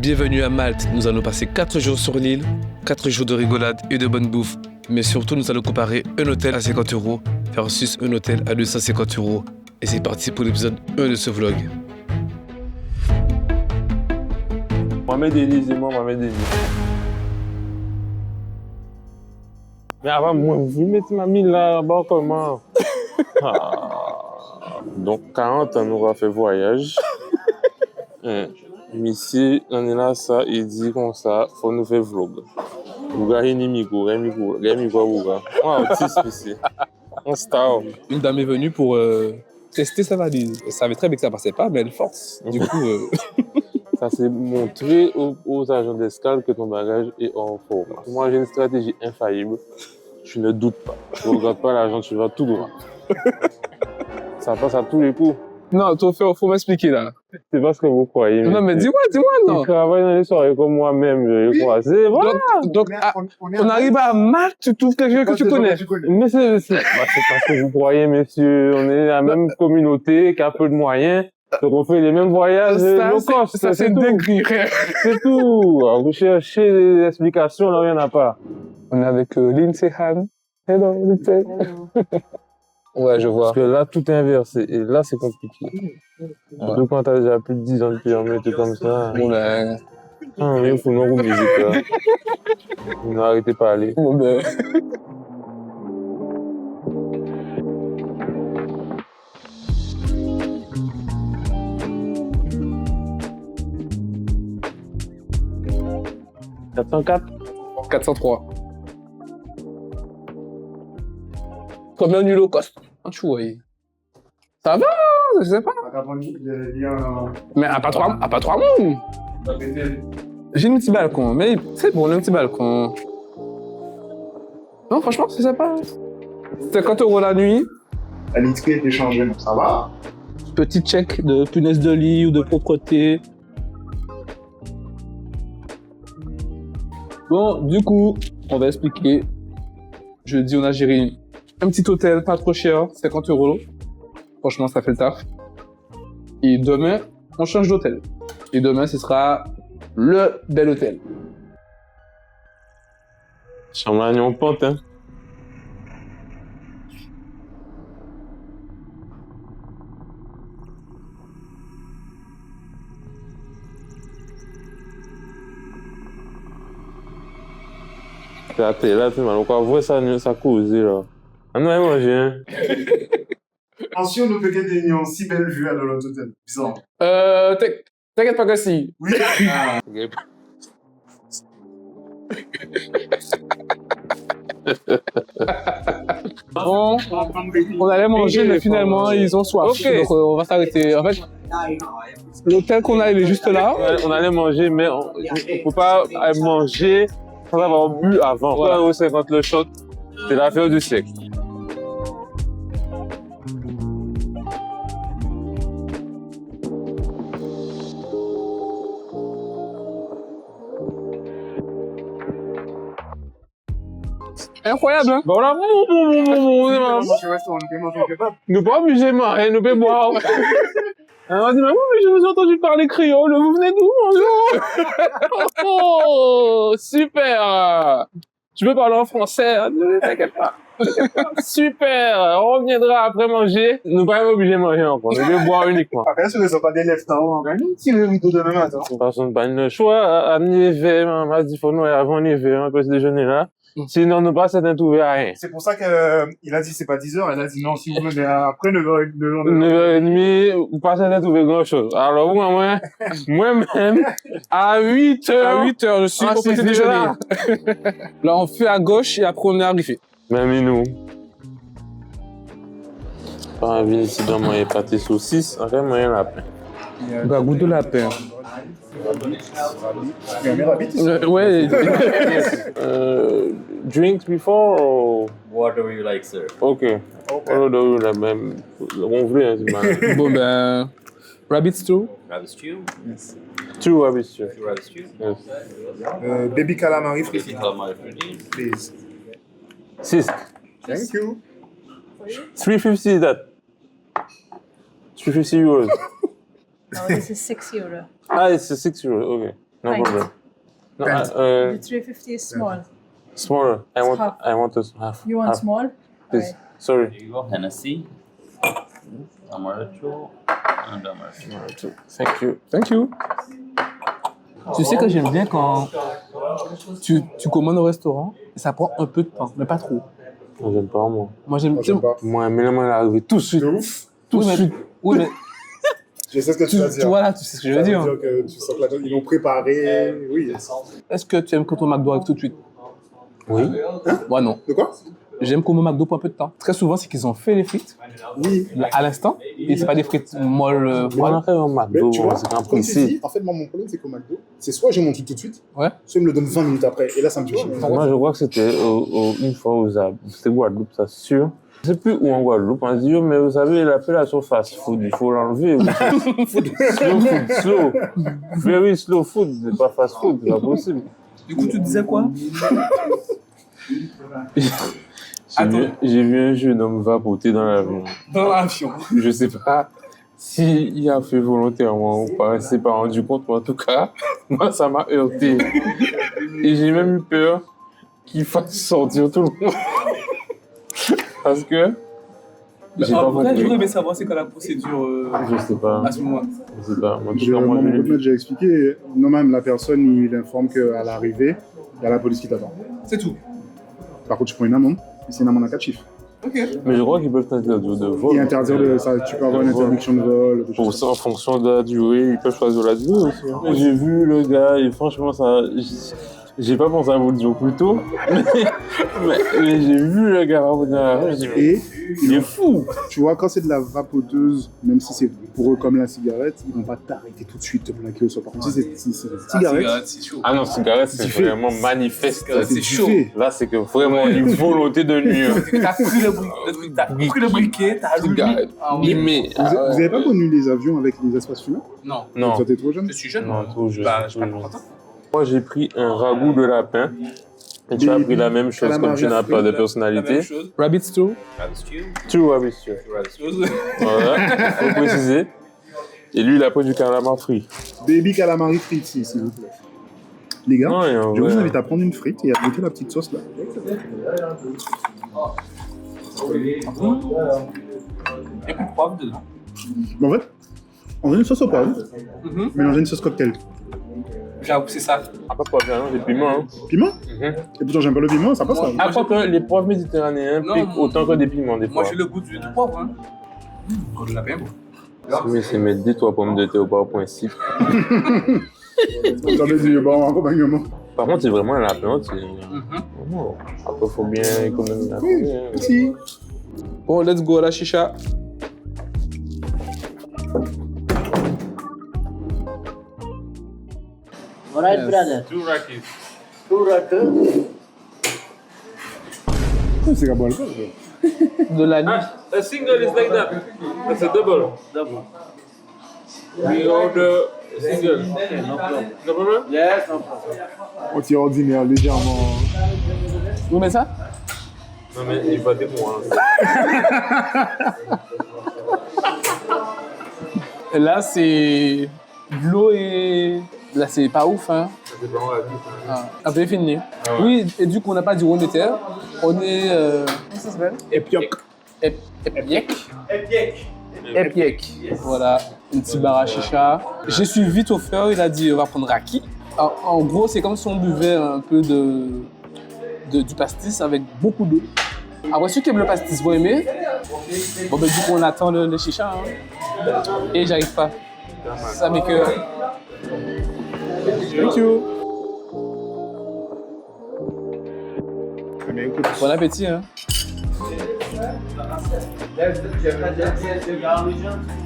Bienvenue à Malte. Nous allons passer 4 jours sur l'île, 4 jours de rigolade et de bonne bouffe. Mais surtout, nous allons comparer un hôtel à 50 € versus un hôtel à 250 €. Et c'est parti pour l'épisode 1 de ce vlog. Mohamed Denis et moi, Mohamed Denis. Mais avant, moi, vous mettez ma mine là-bas comment? Donc, 40 ans, nous avons fait voyage. Ici, on est là, ça, il dit comme ça, faut nous faire vlog. Vous gagnez ni micro, vous on autiste ici. On star. Une dame est venue pour tester sa valise. Elle savait très bien que ça passait pas, mais elle force. Du coup, Ça c'est montrer aux agents d'escale que ton bagage est hors forme. Moi, j'ai une stratégie infaillible. Tu ne doutes pas. Tu ne regardes pas l'agent, tu vas tout droit. Ça passe à tous les coups. non, faut m'expliquer là. C'est pas ce que vous croyez. Non, mais dis-moi, non. Tu travailles dans les soirées comme moi-même, je crois. C'est voilà. Donc on arrive à Malte, tu trouves quelqu'un que tu connais. Mais c'est parce que vous croyez, monsieur. On est la même communauté qui a peu de moyens. Donc on fait les mêmes voyages low cost. Ça, c'est dingue. C'est tout. Alors, vous cherchez des explications, là, il n'y en a pas. On est avec Lindsay Han. Hello, Lindsay. Ouais, je vois. Parce que là, tout est inversé. Et là, c'est compliqué. Surtout quand t'as déjà plus de 10 ans de permis, tout comme ça. Bon, ben. Il faut non musique, là. Vous n'arrêtez pas aller. Bon, ben. « 404 » 403. Première nuit low cost. Tu vois. Ça va, je sais pas. Mais à pas trois mois. J'ai un petit balcon, mais c'est bon, un petit balcon. Non, franchement, c'est sympa. 50 € la nuit. La literie est échangée, donc ça va. Petit check de punaise de lit ou de propreté. Bon, du coup, on va expliquer. Jeudi, on a géré un petit hôtel, pas trop cher, 50 €. Franchement, ça fait le taf. Et demain, on change d'hôtel. Et demain, ce sera le bel hôtel. Chamagnon pente, hein. Là, tu m'as encore vu ça cause, là. On va manger, hein. Ensuite, on ne peut gagner une si belle vue à notre hôtel. Bizarre. T'inquiète pas que si. Oui. Bon, on allait manger, mais finalement, ils ont soif. Ok. Donc, on va s'arrêter. En fait, l'hôtel qu'on a, il est juste là. On allait manger, mais on ne peut pas manger sans avoir bu avant. Voilà. 3,50 € le shot, c'est l'affaire du siècle. Incroyable, hein? Voilà, nous pas obligés de manger, nous pouvons boire. Alors, on dit, mais oui, mais je vous ai entendu parler créole, vous venez d'où, bonjour? Oh, super! Tu peux parler en français, hein? Ne t'inquiète pas. Super! On reviendra après manger. Nous pas obligés de manger encore, nous devons boire uniquement. Après, ce ne sont pas des lèvres, on va nous tirer un coup demain matin. De toute façon, pas le choix, à l'hiver, on m'a dit, faut nous aller avant l'hiver, un peu ce déjeuner là. Sinon, nous pas s'être trouvé à rien. C'est pour ça qu'il a dit c'est pas 10h, elle a dit non, si vous venez après 9h, 9h30, vous pas s'être trouvé grand chose. Alors, moi-même, à 8h. À 8h, je suis au petit déjeuner. Là, on fait à gauche et après, on est arrivé. Même nous. Pas envie ici dans mon pâté saucisse, en fait, moyen lapin. Goût de lapin. Ouais. Drinks before or? Whatever you like, sir. Okay. Même. On veut, hein, c'est mal. Bon, ben. Rabbit stew. Rabbit stew. Two rabbit stew. Two rabbit stew. Yes. Baby calamari frit. Baby calamari fritters. Please. 6. Thank you. 350 is that? 350 euros. No, this is €6. Ah, it's 6 euros, okay. No Pint. problem. No, The 350 is small. smaller. Half. I want a half. You want half, small? please. Alright. Sorry. There you go, Hennessy. Amaretto. And Amaretto. Thank you. Thank you. Tu sais que j'aime bien quand tu commandes au restaurant et ça prend un peu de temps, mais pas trop. Moi, j'aime pas, moi. Moi, j'aime J'aime pas. Moi, mais là, il est arrivé tout de suite. De ouf. Tout Oui, de mais, suite. oui, mais Je sais ce que tu vas dire. voilà, tu sais ce que je Ça veux veut dire. dire que tu sens que ils l'ont préparé. Oui. Est-ce que tu aimes quand ton McDo arrive tout de suite? Oui. Moi, non. De quoi? J'aime qu'on me McDo pour un peu de temps. Très souvent, c'est qu'ils ont fait les frites Oui. à l'instant et c'est pas des frites molles. On Voilà. arrive au Mais McDo, tu vois, c'est un comme tu principe. dis, en fait, moi, mon problème, c'est qu'au McDo, c'est soit j'ai mon truc tout de suite, Ouais. soit ils me le donnent 20 minutes après. Et là, ça me fait chier. Moi, je crois que c'était une fois où c'était Guadeloupe, ça, c'est sûr. Je sais plus où en Guadeloupe. On a dit, mais vous savez, l'appellation fast food, il faut l'enlever. Slow food, slow. Very slow food, c'est pas fast food, c'est pas possible. Du coup, tu disais quoi? J'ai vu un jeune homme vapoter dans l'avion. Dans l'avion. Je sais pas s'il a fait volontairement ou pas, il s'est pas rendu compte, mais en tout cas, moi, ça m'a heurté. Et j'ai même eu peur qu'il fasse sortir tout le monde. Parce que j'ai pas Après, j'aurais compris. aimé savoir c'est quoi la procédure Je sais pas. à ce moment. Je sais pas. En tout J'ai- cas, moi, Mon je pote m'a déjà expliqué. Non, même la personne, il informe qu'à l'arrivée, il y a la police qui t'attend. C'est tout. Par contre, tu prends une amende. Et c'est une amende à 4 chiffres. Ok. Mais je crois qu'ils peuvent t'interdire de vol. Et interdire de ça, tu peux avoir une interdiction de vol. des choses Pour comme ça, en fonction de la durée, ils peuvent choisir la durée aussi. J'ai vu le gars et franchement, ça. J'ai pas pensé à vous le dire plus tôt, mais j'ai vu le gars dans la rue, j'ai dit, mais Et il est fou! tu vois, quand c'est de la vapoteuse, même si c'est pour eux comme la cigarette, ils vont pas t'arrêter tout de suite, te plaquer au sol. Par contre, si c'est une cigarette, c'est chaud. Ah non, cigarette, c'est Tu fais- vraiment manifeste. C'est tu chaud. fais. Là, c'est que vraiment une volonté de nuire. T'as pris le briquet, t'as allumé. Limé. Vous avez pas connu les avions avec les espaces fumants? Non. Non, Toi, t'es trop jeune. Je suis jeune. non, trop jeune. Bah, je trop sais pas jeune. longtemps. Moi, j'ai pris un ragoût de lapin. Et tu as pris la même chose comme tu n'as pas de personnalité. Rabbit stew. Rabbit stew. Tu rabbit stew. Rabbit stew. Voilà, faut préciser. Et lui, il a pris du calamar frit. Baby calamari frites, s'il vous plaît. Les gars, Non, et en je vous vrai- invite à prendre une frite et à goûter la petite sauce là. Il y a plus de poivre dedans. Mais en fait, on a une sauce au poivre, Mhm. mélanger une sauce cocktail. J'avoue, c'est ça. Ah, pas poivre, non, c'est piment. Hein. Piment? Mhm. Et pourtant, j'aime pas le piment, ça passe là. Ah, crois que les poivres méditerranéens Non, piquent non. autant que des piments, des fois. Moi, j'ai le goût du poivre. Hein. Quand je l'appelle. Mais c'est mettre des 3 pommes de terre au poivre.6. J'en ai dit, bon, accompagnement. Par contre, c'est vraiment un lapin entier. Mhm. Vraiment. Après, faut bien économiser la Oui, hein. si. Bon, let's go, la chicha. Alright, Yes. brother. 2 rackets. Two rocker. C'est qu'à boire le corps. De la nuit. A single is like that. That's a double. Double. We order a single. Okay, no problem. No problem? Yes, no problem. On tire ordinaire, légèrement. Vous mettez ça? Non, mais il va des mois. Là, c'est de l'eau et... Là, c'est pas ouf, hein. C'est vraiment la vie. Ah, un peu fini. Ah ouais. Oui, et du coup, on n'a pas dit où on était. On est... comment ça s'appelle? Epioc. Epiec. Epiec. Voilà, une petite barre à chicha. J'ai suivi vite au feu, il a dit on va prendre raki. En gros, c'est comme si on buvait un peu du pastis avec beaucoup d'eau. Après, ceux qui aiment le pastis vont aimer. Bon, ben, du coup, on attend le chicha. Hein. Et j'arrive pas. Ça m'écoeure. Thank you. Mais écoute, Bon appétit. Hein.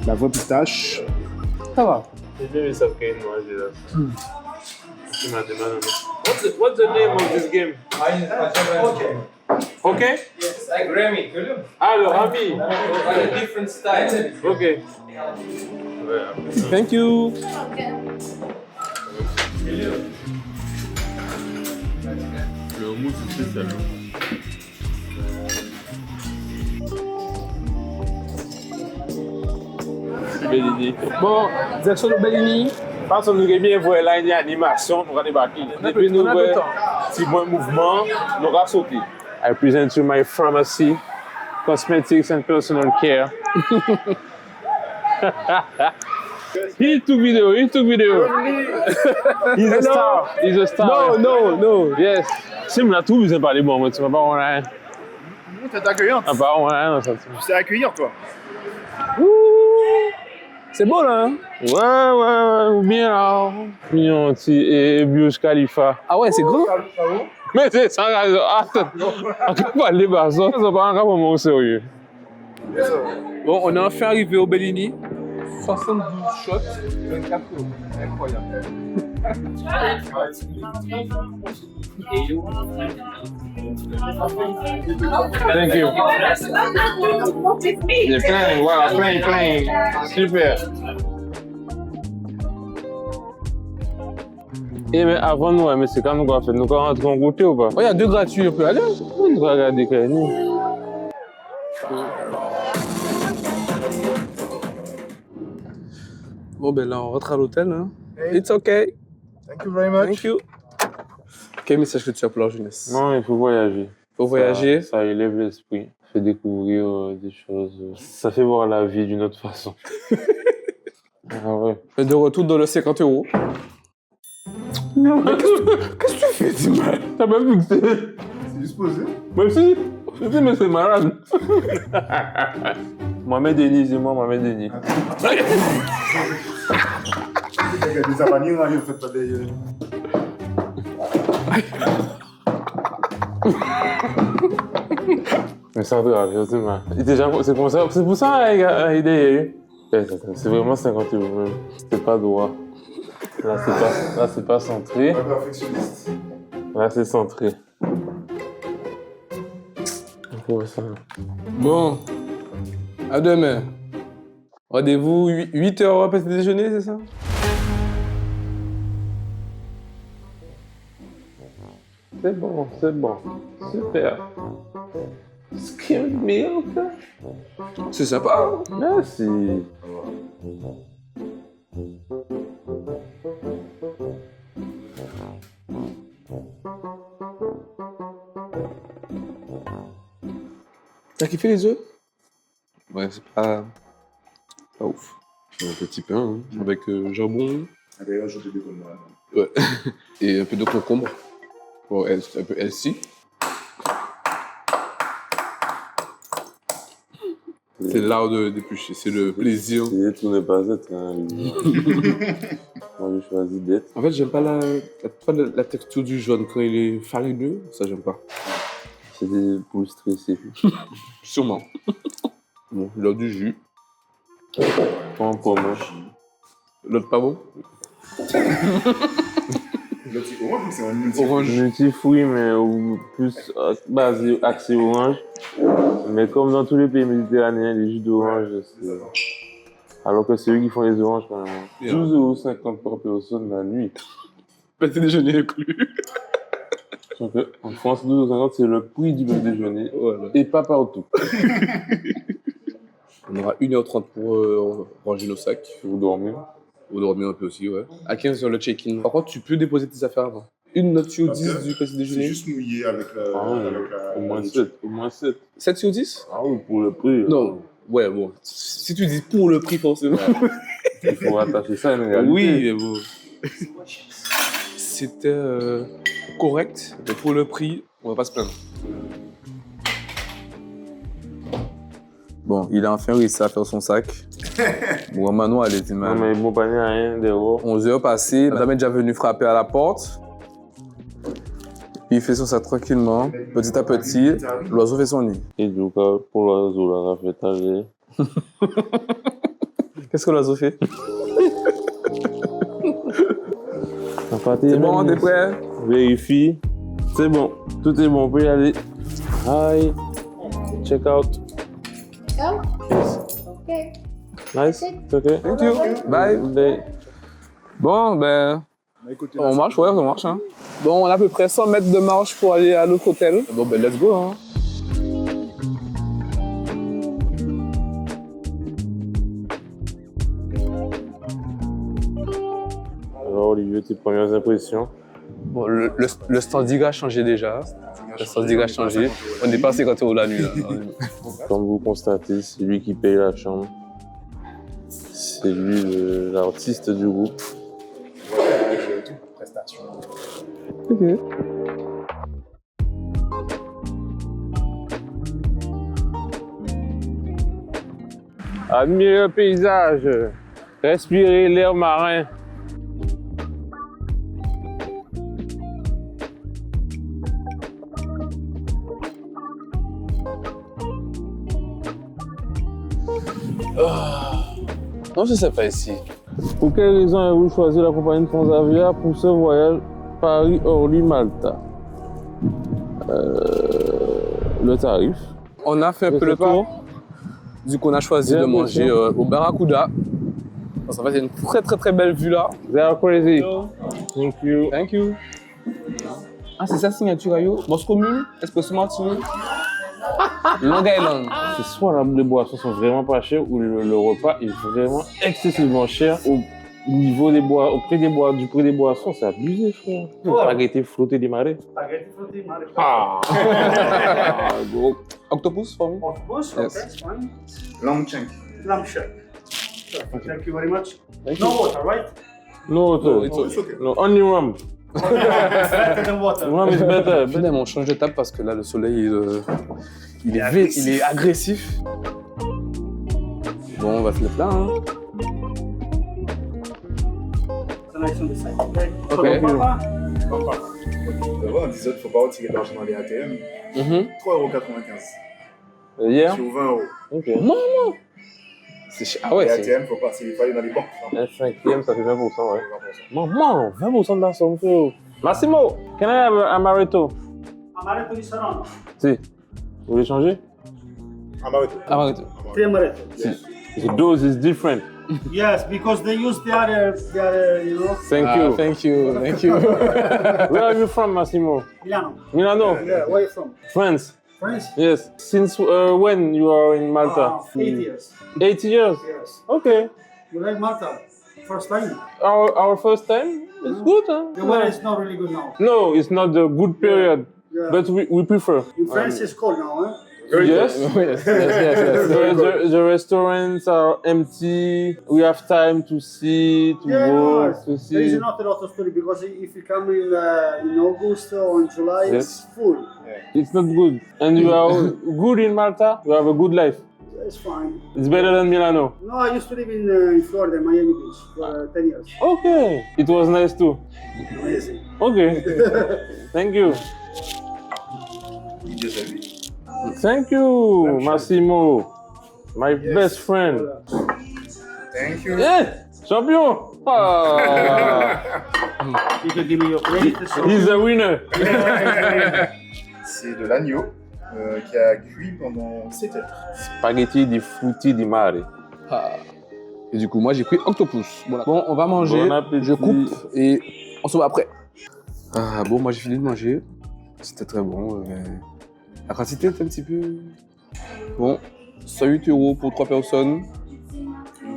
la voix pistache. Ça va. J'ai bien vu ça quand moi, j'ai là. Tu m'as demandé. What's the name of this game? Okay? Like Remy, Ah, le Rami. a different style. Ok. Thank you. Le houmous, c'est spécial. Belle idée. Bon, direction de Bellini. Parce que nous avons bien vu là une animation, nous allons débarquer. Depuis nous avons un petit bon mouvement, nous allons sauter. I present you my pharmacy, cosmetics and personal care. He took video. He's a star. He's a star. No. Yes. Si, mais là, tout, vous avez parlé bon, mais tu vas pas avoir rien. T'es accueillante. Ah, pas avoir rien, ça. Tu sais accueillir, toi. C'est beau là, hein? Ouais, bien là. Mignon, et Burj Khalifa. Ah ouais, c'est grand. Mais c'est ça, attends. On peut pas aller bas, ça. Ça pas encore vraiment au sérieux. Bon, on est enfin arrivé au Bellini. 72 shots, 24 euros. Incroyable. Thank you. Il plein, voilà, plein. Super. Eh mais avant nous, mais c'est quand nous allons faire, nous allons rentrer en goûter ou pas? Oh, il y a 2 gratuits, on peut aller. On doit regarder quand même. Bon, ben là, on rentre à l'hôtel. Hein. It's okay. Thank you very much. Thank you. Quel message que tu as pour la jeunesse? Non, il faut voyager. Faut voyager. Ça élève l'esprit, fait découvrir des choses. Ça fait voir la vie d'une autre façon. Ah ouais. Et de retour dans le 50 euros. Qu'est-ce que tu fais, dis-moi? T'as même vu que c'est. C'est juste posé. Même si. Je sais, mais c'est malade. Mohamed Denis, dis-moi, Mohamed Denis. Des abonnés, on ne fait pas des. Mais ça va grave, je sais pas. C'est pour ça, il est. C'est vraiment 50 euros même. C'est pas droit. Là, c'est pas centré. Un perfectionniste. Là, c'est centré. Ça. Bon, à demain. Rendez-vous 8h au petit déjeuner, c'est ça? C'est bon. Super. Skimmed milk. C'est sympa. Merci. T'as kiffé les œufs? Ouais, c'est pas ouf. Un petit pain hein, avec jambon. Ah, d'ailleurs, je te déconne là. Ouais. Et un peu de concombre. Bon, un peu healthy. C'est l'art d'éplucher, c'est le plaisir. Et tout n'est pas être. Hein. Moi, j'ai choisi d'être. En fait, j'aime pas la texture du jaune quand il est farineux. Ça, j'aime pas. C'était pour le stresser. Sûrement. Bon, l'heure du jus. Pas encore moche. L'autre pas bon? L'autre, c'est orange ou c'est un multi? Orange. Multi-fruits, mais plus basé, axé orange. Mais comme dans tous les pays méditerranéens, les jus d'orange, c'est... Alors que c'est eux qui font les oranges quand même. 12,50 € par personne la nuit. Petit déjeuner inclus. En France, 12,50 € c'est le prix du petit déjeuner. Voilà. Et pas partout. On aura 1h30 pour ranger nos sacs. Vous dormez. Ou dormir un peu aussi, ouais. À 15h le check-in. Par contre, tu peux déposer tes affaires avant. Une note sur 10 du petit C'est déjeuner. juste mouillé avec la. Au moins 7. Au moins 7. 7 sur 10? Ah oui, pour le prix. Non. Ouais, bon. Si tu dis pour le prix, forcément. Il faut attacher ça à une réalité. Oui, mais bon. C'était correct, mais pour le prix, on va pas se plaindre. Bon, il a enfin réussi à faire son sac. Bon, Manon, elle était Non, mal. mais bon panier à rien dehors. 11h passées, madame est déjà venue frapper à la porte. Il fait son sac tranquillement, petit à petit. L'oiseau fait son nid. Et du coup, pour l'oiseau, là, ça fait tager. Qu'est-ce que l'oiseau fait? C'est bon, t'es prêt? Vérifie. C'est bon. Tout est bon, on peut y aller. Hi. Check out. Oh, Yes. okay. Nice. It's okay. Thank you. Bye. Good day. Bon, ben, Bah, écoutez, on marche, ouais, on marche. Hein. Bon, on a à peu près 100 mètres de marche pour aller à l'autre hôtel. Bon, ben, let's go. Hein. de tes premières impressions? Bon, le standing a changé déjà. Le standing a changé. On est pas à 50 € la nuit. Là. Comme vous constatez, c'est lui qui paye la chambre. C'est lui l'artiste du groupe. Tout, prestation. Ok. Admirez le paysage, respirez l'air marin. Non, je sais pas ici. Pour quelle raison avez-vous choisi la compagnie de Transavia pour ce voyage Paris-Orly-Malta? Le tarif. On a fait un Je peu sais le pas. tour. Du coup, on a choisi J'ai de manger l'impression. au Barracuda. Parce qu'en fait, il y a une très très belle vue là. They are crazy. Thank you. Thank you. Ah, c'est sa signature, yo. Moscow Mule, Espresso Martini. Long Island. C'est soit les boissons sont vraiment pas chères ou le repas est vraiment excessivement cher au niveau des bois, au prix du prix des boissons, c'est abusé, frère. Spaghetti flotté des marais. Spaghetti frutti, mare. Ah, gros. Octopus for me? Of course, Yes. okay, it's fine. Lamb chunk. Lamb shank. Thank you very much. Thank No you. water, right? No, Oh, it's Oh, it's okay. no, only rum. Better than water. Rum is better. Finalement, on change de table parce que là, le soleil, il est agressif. Bon, on va se mettre là. Hein. So nice on the side, okay? Okay. So, papa, D'abord, on disait qu'il ne faut pas retirer de l'argent dans les ATM. Mhm. 3,95 Hier? sur 20 €. Ok. Ah ouais, Les c'est... ATM, il ne faut pas, il faut aller dans les banques. Un cinquième, ça fait 20%, ouais. Maman, 20% de la somme, frérot. Massimo, can I have a amaretto? amaretto di Saronno. Si. Vous voulez changer? Amaretto. Ah, arrête. 3 amaretto. The dose is different. Yes, because they use the other, you know, Thank Ah, you. thank you, thank you. Where are you from, Massimo? Milano. Milano? Yeah, where are you from? France? France? Yes. Since when you are in Malta? 8 years. 8 years? Yes. Okay. You like Malta? First time? Our first time? It's good, huh? The weather is not really good now. No, it's not the good period, Yeah. but we prefer. In France, it's cold now, huh? Yes. Yes, yes, yes. The restaurants are empty. We have time to see, to Yeah, walk, to there is see. not a lot of story because if you come in August or in July, Yes. it's full. It's not good. And you are good in Malta. You have a good life. It's fine. It's better than Milano. No, I used to live in Florida, Miami Beach, for 10 years. Okay. It was nice too. Amazing. Okay. Thank you. Idiot à lui. Thank you, Massimo. My best friend. Thank you. Eh, champion. Ah, You can give me your credit. So he's a winner. C'est de l'agneau qui a cuit pendant 7 heures. Spaghetti di frutti di mare. Ah. Et du coup, moi, j'ai pris octopus. Voilà. Bon, on va manger. Bon appétit. Je coupe et on se voit après. Ah, bon, moi, j'ai fini de manger. C'était très bon. Mais... La quantité est un petit peu... Bon, 108 € pour 3 personnes,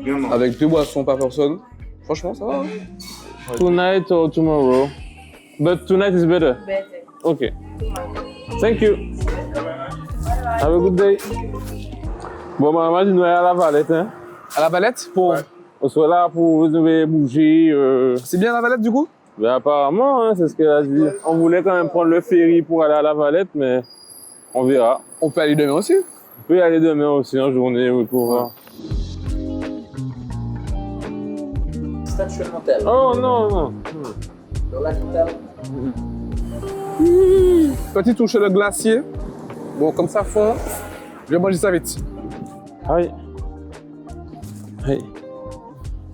Bien mangé. avec 2 boissons par personne. Franchement, ça va. Hein. Tonight or tomorrow? But tonight is better. Better. Okay. Thank you. Have a good day. Bon, maman, tu nous es à la Valette, hein? À la Valette pour... On soit là pour nous bouger. C'est bien la Valette, du coup? Mais apparemment, hein, c'est ce qu'elle a dit. On voulait quand même prendre le ferry pour aller à la Valette, mais on verra. On peut aller demain aussi. On peut y aller demain aussi en journée, oui, pour voir. Statue Motel. Oh non, non. Le lac Motel. Petit touche le glacier. Bon, comme ça fond, je vais manger ça vite. Hi. Hey.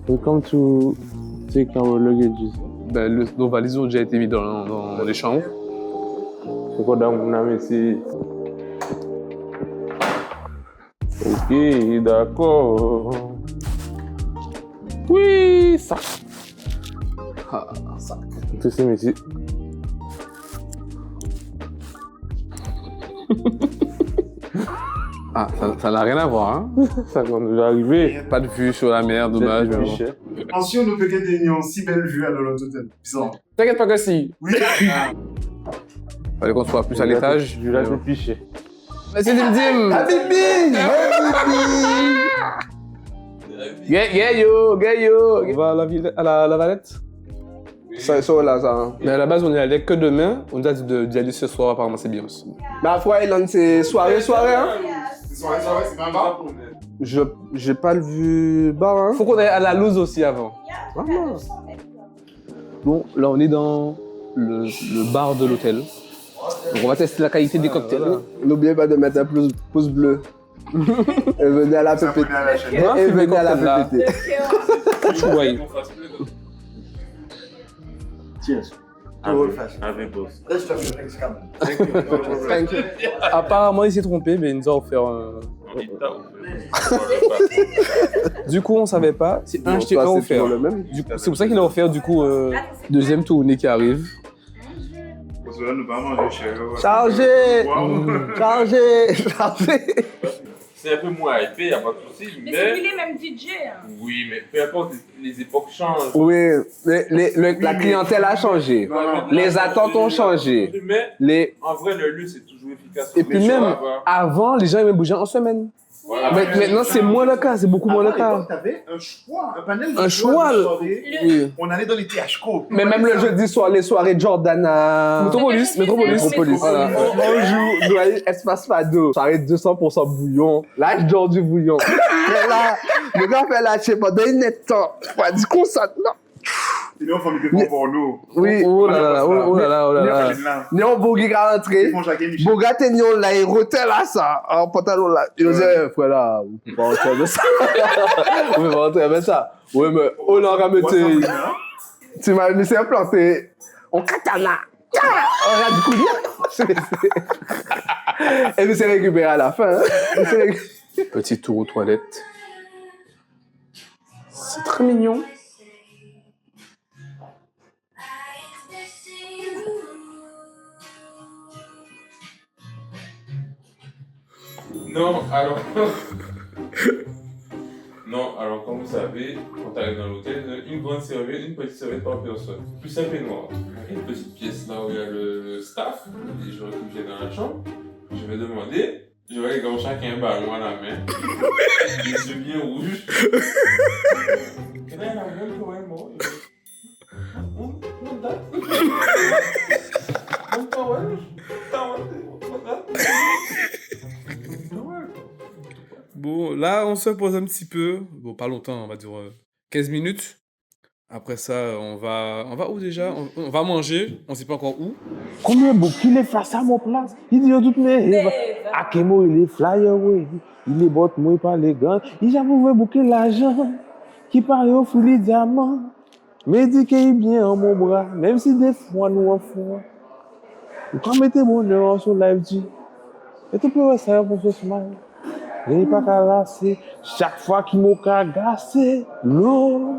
Welcome to take our luggages. Ben, nos valises ont déjà été mises dans les chambres. C'est quoi dans mon âme ici? Ok, d'accord. Oui, ça. Ah, ça. Tout ça, ici. Ah, ça n'a rien à voir, hein. Ça quand nous est arrivé. Pas de vue sur la mer, dommage. Mais bon. Attention, nous peut gagner si belle vue à notre hôtel. Bizarre. T'inquiète pas que si. Oui. Fallait qu'on soit plus à l'étage. Du lac de piché. Vas-y, Dim. Habibi! Yeah, yo. On va à la Valette. Ça là, ça. Hein. Mais à la base, on est allé que demain. On a dit d'y aller ce soir, apparemment, c'est bien aussi. Mais à Froid Island, c'est soirée, hein? C'est pas un bar? J'ai pas le vu bar, hein? Faut qu'on aille à la loose aussi avant. Vraiment? Bon, là, on est dans le bar de l'hôtel. Donc, on va tester la qualité des cocktails. Voilà. N'oubliez pas de mettre un pouce bleu. Et venez à la PPT. S'abonner à la chaîne. Et venez à la PPT. Ouais. Cheers. Thank you. Apparemment, il s'est trompé, mais il nous a offert un... Du coup, on savait pas. C'est un acheté, un offert. le même. C'est pour ça qu'il a offert, du coup, deuxième tournée qui arrive. Parce que là, nous pas manger chez eux. Chargé! Wow. Chargé! C'est un peu moins hypé, y a pas de souci, Mais c'est lui les mêmes DJ. Hein. Oui, mais peu importe, les époques changent. Oui, la clientèle a changé. Non. Les attentes ont changé. Mais en vrai, le lieu, c'est toujours efficace. Et puis même, avant, les gens aimaient bouger en semaine. Voilà. Mais maintenant, c'est moins le cas, c'est beaucoup moins le cas. T'avais un choix, un panel de Un choix, de soirée. Oui. On allait dans les THCO. Mais même le jeudi soir, les soirées Jordana. Métropolis. Voilà. On joue Noyer Espace Fado. Soirée 200% bouillon. Là, je dors du bouillon. Mais là, le gars fait lâcher pendant une temps. On a dit qu'on s'attend. Et on fait du pépon pour nous. Oui. Oh là là. Néon Bogi à rentrer. Ils font Jacques et Michel. Boga Ténion là, il rotait là, ça. En pantalon là. Il disait, frère là, vous pouvez pas rentrer avec ça. Vous pouvez pas rentrer avec ça. Oui, mais on l'a remetté. Tu m'as laissé implanter. On katana. On a du coup. Et puis c'est récupéré à la fin. Hein. Petit tour aux toilettes. C'est très mignon. Non, alors... non, alors comme vous savez, quand tu arrives dans l'hôtel, une grande serviette, une petite serviette par personne. Plus simple et noir. Une petite pièce là où il y a le staff, les gens qui viennent dans la chambre. Je vais demander, je vais regarder chacun un ballon à la main. Des yeux bien rouges. Bon, là, on se pose un petit peu. Bon, pas longtemps, on va dire 15 minutes. Après ça, on va où déjà? On va manger, on sait pas encore où. Combien de bouquins il est face à mon place? Il dit toutes mes... Akemo, il est flyer, oui. Il est bot, moi, pas les gants. Il a voulu bouquer l'argent. Qui parle au fou les diamants. Mais dit qu'il est bien en mon bras. Même si des fois, nous en font. Quand mettez bonheur sur live, dit. Et tu peux ça pour ce smile. Il n'est pas qu'à lasser. Chaque fois qu'il m'a cagassé. L'eau.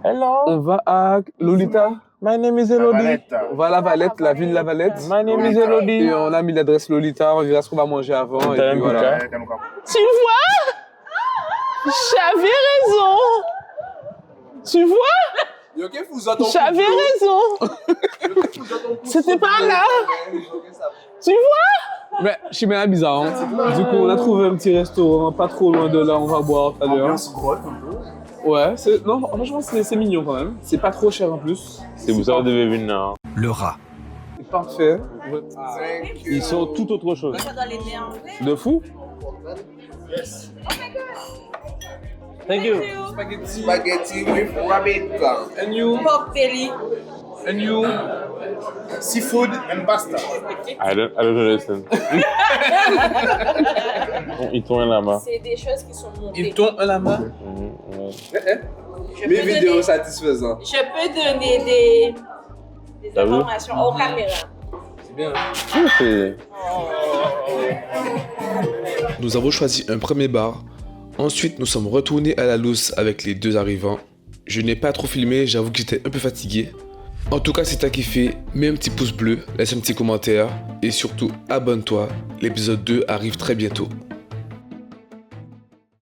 Hello. On va à Lolita. My name is Elodie. On va à La Valette, la ville de La Valette. My name is Elodie. Et on a mis l'adresse Lolita, on verra ce qu'on va manger avant. Et puis voilà. Tu vois? J'avais raison. Tu vois? J'avais raison. C'était pas là. Tu vois? Mais Chimène bizarre. Hein. Du coup, on a trouvé un petit restaurant pas trop loin de là, on va boire tout à l'heure. Ouais, non, franchement, c'est mignon quand même. C'est pas trop cher en plus. C'est vous ça, vous devez venir. Hein. Le rat. C'est parfait. Ils sont tout autre chose. Ça doit les néerlandais. De fou. Thank you. Spaghetti with rabbit. And you? Pork belly. And you? Seafood and pasta. I don't understand. Ils tournent un lama. C'est des choses qui sont montées. Ils t'ont un lama. Je Mes peux vidéos donner- satisfaisantes. Je peux donner des T'as vu? informations aux caméras. C'est bien. C'est... Nous avons choisi un premier bar. Ensuite, nous sommes retournés à la loose avec les deux arrivants. Je n'ai pas trop filmé, j'avoue que j'étais un peu fatigué. En tout cas, si t'as kiffé, mets un petit pouce bleu, laisse un petit commentaire et surtout abonne-toi. L'épisode 2 arrive très bientôt.